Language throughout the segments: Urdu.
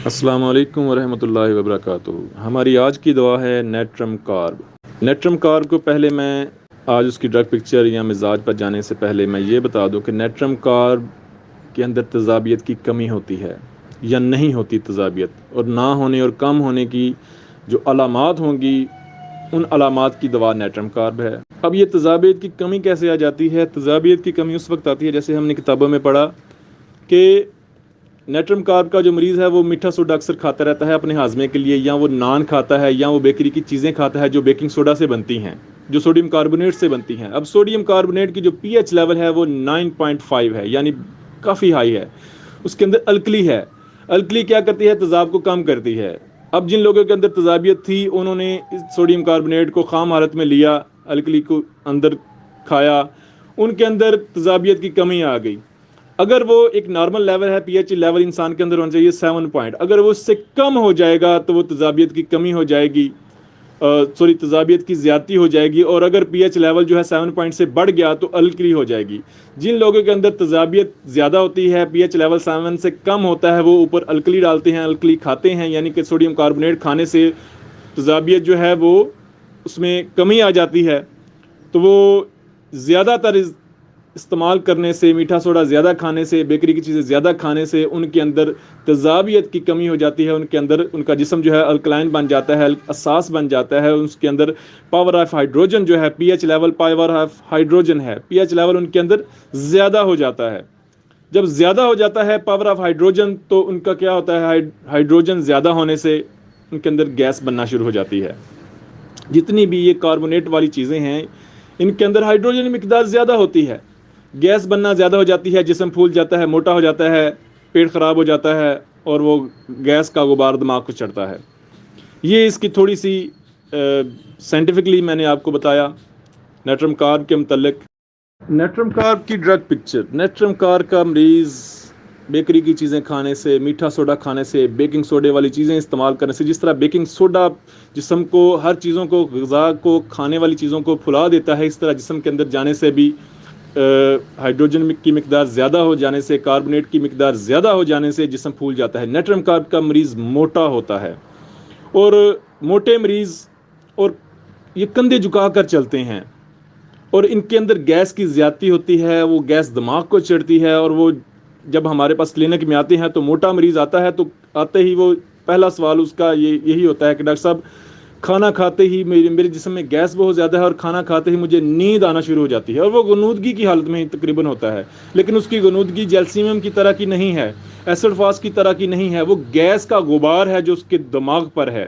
السلام علیکم ورحمۃ اللہ وبرکاتہ۔ ہماری آج کی دعا ہے نیٹرم کارب۔ نیٹرم کارب کو پہلے میں آج اس کی ڈرگ پکچر یا مزاج پر جانے سے پہلے میں یہ بتا دوں کہ نیٹرم کارب کے اندر تیزابیت کی کمی ہوتی ہے یا نہیں ہوتی تیزابیت، اور نہ ہونے اور کم ہونے کی جو علامات ہوں گی ان علامات کی دوا نیٹرم کارب ہے۔ اب یہ تیزابیت کی کمی کیسے آ جاتی ہے؟ تیزابیت کی کمی اس وقت آتی ہے جیسے ہم نے کتابوں میں پڑھا کہ نیٹرم کارب کا جو مریض ہے وہ میٹھا سوڈا اکثر کھاتا رہتا ہے اپنے ہاضمے کے لیے، یا وہ نان کھاتا ہے یا وہ بیکری کی چیزیں کھاتا ہے جو بیکنگ سوڈا سے بنتی ہیں، جو سوڈیم کاربونیٹ سے بنتی ہیں۔ اب سوڈیم کاربونیٹ کی جو پی ایچ لیول ہے وہ 9.5 ہے، یعنی کافی ہائی ہے، اس کے اندر الکلی ہے۔ الکلی کیا کرتی ہے؟ تیزاب کو کم کرتی ہے۔ اب جن لوگوں کے اندر تیزابیت تھی انہوں نے سوڈیم کاربونیٹ کو خام حالت میں لیا، الکلی کو اندر کھایا، ان کے اندر تیزابیت کی کمی آ گئی۔ اگر وہ ایک نارمل لیول ہے، پی ایچ لیول انسان کے اندر ہونا چاہیے 7 پوائنٹ، اگر وہ اس سے کم ہو جائے گا تو وہ تیزابیت کی کمی ہو جائے گی، تیزابیت کی زیادتی ہو جائے گی، اور اگر پی ایچ لیول جو ہے 7 پوائنٹ سے بڑھ گیا تو الکلی ہو جائے گی۔ جن لوگوں کے اندر تیزابیت زیادہ ہوتی ہے، پی ایچ لیول 7 سے کم ہوتا ہے، وہ اوپر الکلی ڈالتے ہیں، الکلی کھاتے ہیں، یعنی کہ سوڈیم کاربونیٹ کھانے سے تیزابیت جو ہے وہ اس میں کمی آ جاتی ہے۔ تو وہ زیادہ تر استعمال کرنے سے، میٹھا سوڈا زیادہ کھانے سے، بیکری کی چیزیں زیادہ کھانے سے ان کے اندر تیزابیت کی کمی ہو جاتی ہے، ان کے اندر ان کا جسم جو ہے الکلائن بن جاتا ہے، اساس بن جاتا ہے، اس کے اندر پاور آف ہائیڈروجن جو ہے، P H level power of hydrogen ہے، پی ایچ لیول ان کے اندر زیادہ ہو جاتا ہے۔ جب زیادہ ہو جاتا ہے پاور آف ہائیڈروجن تو ان کا کیا ہوتا ہے؟ ہائیڈروجن زیادہ ہونے سے ان کے اندر گیس بننا شروع ہو جاتی ہے۔ جتنی بھی یہ کاربونیٹ والی چیزیں ہیں ان کے اندر ہائیڈروجن مقدار زیادہ ہوتی ہے، گیس بننا زیادہ ہو جاتی ہے، جسم پھول جاتا ہے، موٹا ہو جاتا ہے، پیٹ خراب ہو جاتا ہے، اور وہ گیس کا غبار دماغ کو چڑھتا ہے۔ یہ اس کی تھوڑی سی سائنٹیفکلی میں نے آپ کو بتایا نیٹرم کارب کے متعلق۔ نیٹرم کارب کی ڈرگ پکچر۔ نیٹرم کارب کا مریض بیکری کی چیزیں کھانے سے، میٹھا سوڈا کھانے سے، بیکنگ سوڈے والی چیزیں استعمال کرنے سے، جس طرح بیکنگ سوڈا جسم کو ہر چیزوں کو، غذا کو، کھانے والی چیزوں کو پھلا دیتا ہے، اس طرح جسم کے اندر جانے سے بھی ہائیڈروجن کی مقدار زیادہ ہو جانے سے، کاربونیٹ کی مقدار زیادہ ہو جانے سے جسم پھول جاتا ہے۔ نیٹرم کارب کا مریض موٹا ہوتا ہے، اور موٹے مریض اور یہ کندھے جھکا کر چلتے ہیں، اور ان کے اندر گیس کی زیادتی ہوتی ہے، وہ گیس دماغ کو چڑھتی ہے، اور وہ جب ہمارے پاس کلینک میں آتے ہیں تو موٹا مریض آتا ہے تو آتے ہی وہ پہلا سوال اس کا یہی ہوتا ہے کہ ڈاکٹر صاحب کھانا کھاتے ہی میرے جسم میں گیس بہت زیادہ ہے، اور کھانا کھاتے ہی مجھے نیند آنا شروع ہو جاتی ہے، اور وہ غنودگی کی حالت میں ہی تقریباً ہوتا ہے، لیکن اس کی غنودگی جیلسیمیم کی طرح کی نہیں ہے، ایسڈ فاس کی طرح کی نہیں ہے، وہ گیس کا غبار ہے جو اس کے دماغ پر ہے۔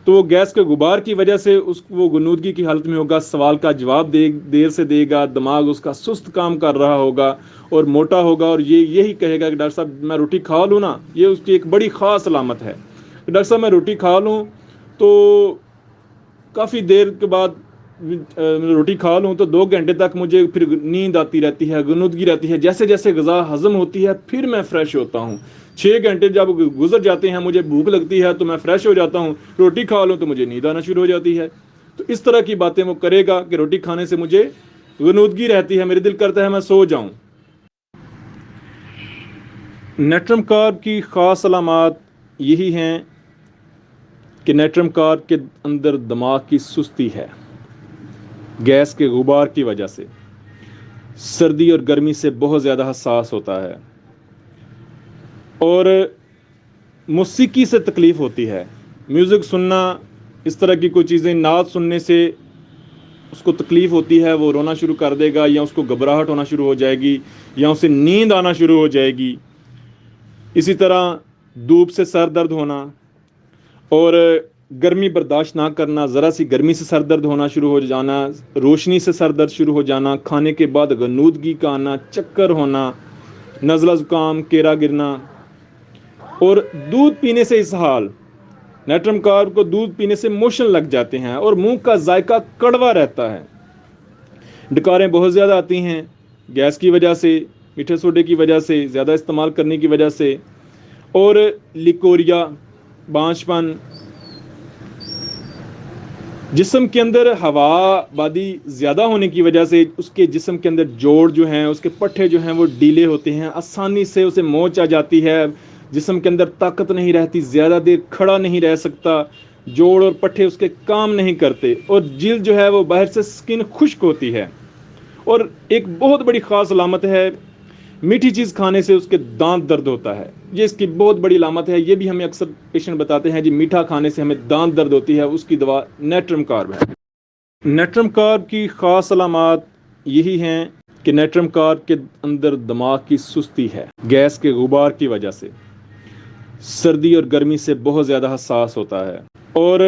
تو وہ گیس کے غبار کی وجہ سے وہ غنودگی کی حالت میں ہوگا، سوال کا جواب دیر سے دے گا، دماغ اس کا سست کام کر رہا ہوگا اور موٹا ہوگا، اور یہی کہے گا کہ ڈاکٹر صاحب میں روٹی کھا لوں نا، یہ اس کی ایک بڑی خاص علامت ہے کہ ڈاکٹر صاحب میں روٹی کھا لوں تو کافی دیر کے بعد روٹی کھا لوں تو 2 گھنٹے تک مجھے پھر نیند آتی رہتی ہے، غنودگی رہتی ہے، جیسے جیسے غذا ہضم ہوتی ہے پھر میں فریش ہوتا ہوں۔ 6 گھنٹے جب گزر جاتے ہیں مجھے بھوک لگتی ہے تو میں فریش ہو جاتا ہوں، روٹی کھا لوں تو مجھے نیند آنا شروع ہو جاتی ہے۔ تو اس طرح کی باتیں وہ کرے گا کہ روٹی کھانے سے مجھے غنودگی رہتی ہے، میرے دل کرتا ہے میں سو جاؤں۔ نیٹرم کارب کی خاص علامات یہی ہیں کہ نیٹرم کارب کے اندر دماغ کی سستی ہے، گیس کے غبار کی وجہ سے، سردی اور گرمی سے بہت زیادہ حساس ہوتا ہے، اور موسیقی سے تکلیف ہوتی ہے، میوزک سننا، اس طرح کی کوئی چیزیں، نعت سننے سے اس کو تکلیف ہوتی ہے، وہ رونا شروع کر دے گا، یا اس کو گھبراہٹ ہونا شروع ہو جائے گی، یا اسے نیند آنا شروع ہو جائے گی۔ اسی طرح دھوپ سے سر درد ہونا، اور گرمی برداشت نہ کرنا، ذرا سی گرمی سے سر درد ہونا شروع ہو جانا، روشنی سے سر درد شروع ہو جانا، کھانے کے بعد غنودگی کا آنا، چکر ہونا، نزلہ زکام، کیرا گرنا، اور دودھ پینے سے اسہال۔ نیٹرم کارب کو دودھ پینے سے موشن لگ جاتے ہیں، اور منہ کا ذائقہ کڑوا رہتا ہے، ڈکاریں بہت زیادہ آتی ہیں گیس کی وجہ سے، میٹھے سوڈے کی وجہ سے، زیادہ استعمال کرنے کی وجہ سے، اور لیکوریا، بانجھ پن، جسم کے اندر ہوا بادی زیادہ ہونے کی وجہ سے اس کے جسم کے اندر جوڑ جو ہیں، اس کے پٹھے جو ہیں وہ ڈھیلے ہوتے ہیں، آسانی سے اسے موچ آ جاتی ہے، جسم کے اندر طاقت نہیں رہتی، زیادہ دیر کھڑا نہیں رہ سکتا، جوڑ اور پٹھے اس کے کام نہیں کرتے، اور جلد جو ہے وہ باہر سے سکن خشک ہوتی ہے۔ اور ایک بہت بڑی خاص علامت ہے، میٹھی چیز کھانے سے اس کے دانت درد ہوتا ہے، یہ اس کی بہت بڑی علامت ہے۔ یہ بھی ہمیں اکثر پیشنٹ بتاتے ہیں جی میٹھا کھانے سے ہمیں دانت درد ہوتی ہے، اس کی دوا نیٹرم کارب ہے۔ نیٹرم کارب کی خاص علامات یہی ہیں کہ نیٹرم کارب کے اندر دماغ کی سستی ہے، گیس کے غبار کی وجہ سے، سردی اور گرمی سے بہت زیادہ حساس ہوتا ہے، اور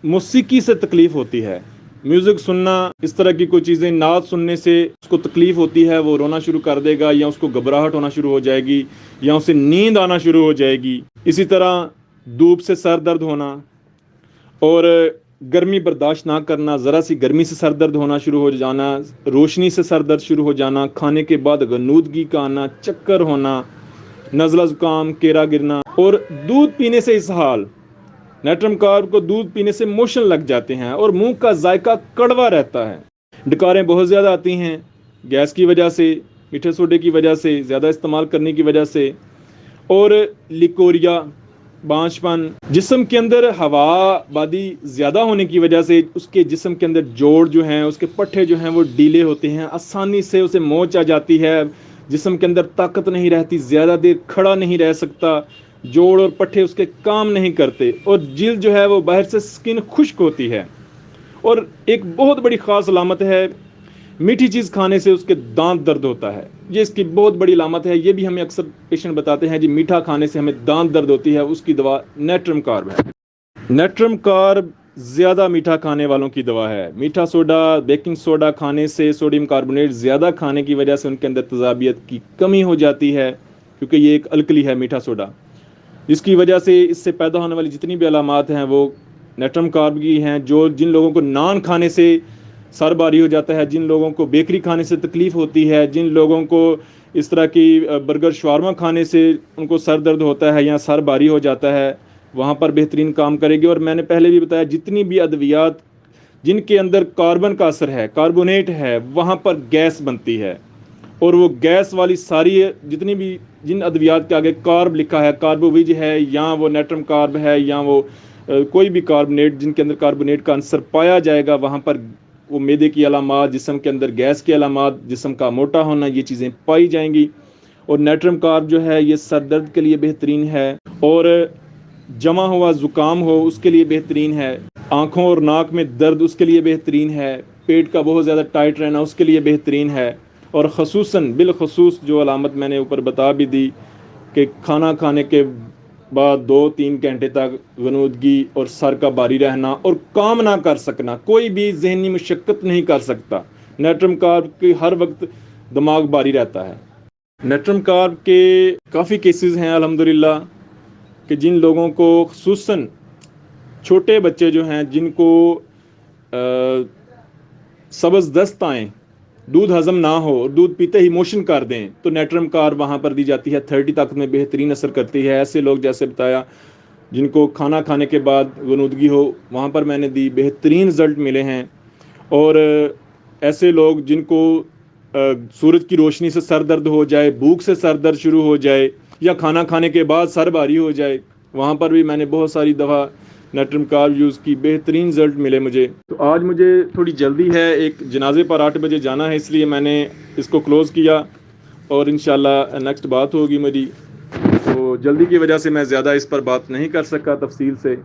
موسیقی سے تکلیف ہوتی ہے، میوزک سننا، اس طرح کی کوئی چیزیں، نعت سننے سے اس کو تکلیف ہوتی ہے، وہ رونا شروع کر دے گا، یا اس کو گھبراہٹ ہونا شروع ہو جائے گی، یا اسے نیند آنا شروع ہو جائے گی۔ اسی طرح دھوپ سے سر درد ہونا، اور گرمی برداشت نہ کرنا، ذرا سی گرمی سے سر درد ہونا شروع ہو جانا، روشنی سے سر درد شروع ہو جانا، کھانے کے بعد غنودگی کا آنا، چکر ہونا، نزلہ زکام، کیرا گرنا، اور دودھ پینے سے اسہال۔ نیٹرم کارب کو دودھ پینے سے موشن لگ جاتے ہیں اور منہ کا ذائقہ کڑوا رہتا ہے، ڈکاریں بہت زیادہ آتی ہیں گیس کی وجہ سے، میٹھے سوڈے کی وجہ سے، زیادہ استعمال کرنے کی وجہ سے، اور لیکوریا، بانجھ پن، جسم کے اندر ہوا بادی زیادہ ہونے کی وجہ سے اس کے جسم کے اندر جوڑ جو ہیں، اس کے پٹھے جو ہیں وہ ڈھیلے ہوتے ہیں، آسانی سے اسے موچ آ جاتی ہے، جسم کے اندر طاقت نہیں رہتی، زیادہ دیر کھڑا نہیں رہ سکتا، جوڑ اور پٹھے اس کے کام نہیں کرتے، اور جلد جو ہے وہ باہر سے سکن خشک ہوتی ہے۔ اور ایک بہت بڑی خاص علامت ہے، میٹھی چیز کھانے سے اس کے دانت درد ہوتا ہے، یہ اس کی بہت بڑی علامت ہے۔ یہ بھی ہمیں اکثر پیشنٹ بتاتے ہیں جی میٹھا کھانے سے ہمیں دانت درد ہوتی ہے، اس کی دوا نیٹرم کارب ہے۔ نیٹرم کارب زیادہ میٹھا کھانے والوں کی دوا ہے۔ میٹھا سوڈا، بیکنگ سوڈا کھانے سے، سوڈیم کاربونیٹ زیادہ کھانے کی وجہ سے ان کے اندر تیزابیت کی کمی ہو جاتی ہے، کیونکہ یہ ایک الکلی ہے میٹھا سوڈا، جس کی وجہ سے اس سے پیدا ہونے والی جتنی بھی علامات ہیں وہ نیٹرم کارب کی ہیں۔ جن لوگوں کو نان کھانے سے سر بھاری ہو جاتا ہے، جن لوگوں کو بیکری کھانے سے تکلیف ہوتی ہے، جن لوگوں کو اس طرح کی برگر شاورما کھانے سے ان کو سر درد ہوتا ہے یا سر بھاری ہو جاتا ہے، وہاں پر بہترین کام کرے گی۔ اور میں نے پہلے بھی بتایا جتنی بھی ادویات جن کے اندر کاربن کا اثر ہے، کاربونیٹ ہے، وہاں پر گیس بنتی ہے، اور وہ گیس والی ساری جتنی بھی جن ادویات کے آگے کارب لکھا ہے، کاربوویج ہے یا وہ نیٹرم کارب ہے یا وہ کوئی بھی کاربونیٹ جن کے اندر کاربونیٹ کا عنصر پایا جائے گا، وہاں پر وہ معدے کی علامات، جسم کے اندر گیس کی علامات، جسم کا موٹا ہونا، یہ چیزیں پائی جائیں گی۔ اور نیٹرم کارب جو ہے یہ سر درد کے لیے بہترین ہے، اور جمع ہوا زکام ہو اس کے لیے بہترین ہے، آنکھوں اور ناک میں درد اس کے لیے بہترین ہے، پیٹ کا بہت زیادہ ٹائٹ رہنا اس کے لیے بہترین ہے، اور خصوصاً بالخصوص جو علامت میں نے اوپر بتا بھی دی کہ کھانا کھانے کے بعد 2-3 گھنٹے تک غنودگی اور سر کا بھاری رہنا اور کام نہ کر سکنا، کوئی بھی ذہنی مشقت نہیں کر سکتا، نیٹرم کارب کے ہر وقت دماغ بھاری رہتا ہے۔ نیٹرم کارب کے کافی کیسز ہیں الحمدللہ کہ جن لوگوں کو، خصوصاً چھوٹے بچے جو ہیں جن کو سبز دست آئیں، دودھ ہضم نہ ہو اور دودھ پیتے ہی موشن کر دیں، تو نیٹرم کارب وہاں پر دی جاتی ہے، 30 طاقت میں بہترین اثر کرتی ہے۔ ایسے لوگ جیسے بتایا جن کو کھانا کھانے کے بعد غنودگی ہو، وہاں پر میں نے دی، بہترین رزلٹ ملے ہیں۔ اور ایسے لوگ جن کو سورج کی روشنی سے سر درد ہو جائے، بھوک سے سر درد شروع ہو جائے، یا کھانا کھانے کے بعد سر بھاری ہو جائے، وہاں پر بھی میں نے بہت ساری دفعہ نیٹرم کارب یوز کی، بہترین رزلٹ ملے مجھے۔ تو آج مجھے تھوڑی جلدی ہے، ایک جنازے پر 8 بجے جانا ہے، اس لیے میں نے اس کو کلوز کیا، اور انشاءاللہ نیکسٹ بات ہوگی میری۔ تو جلدی کی وجہ سے میں زیادہ اس پر بات نہیں کر سکا تفصیل سے۔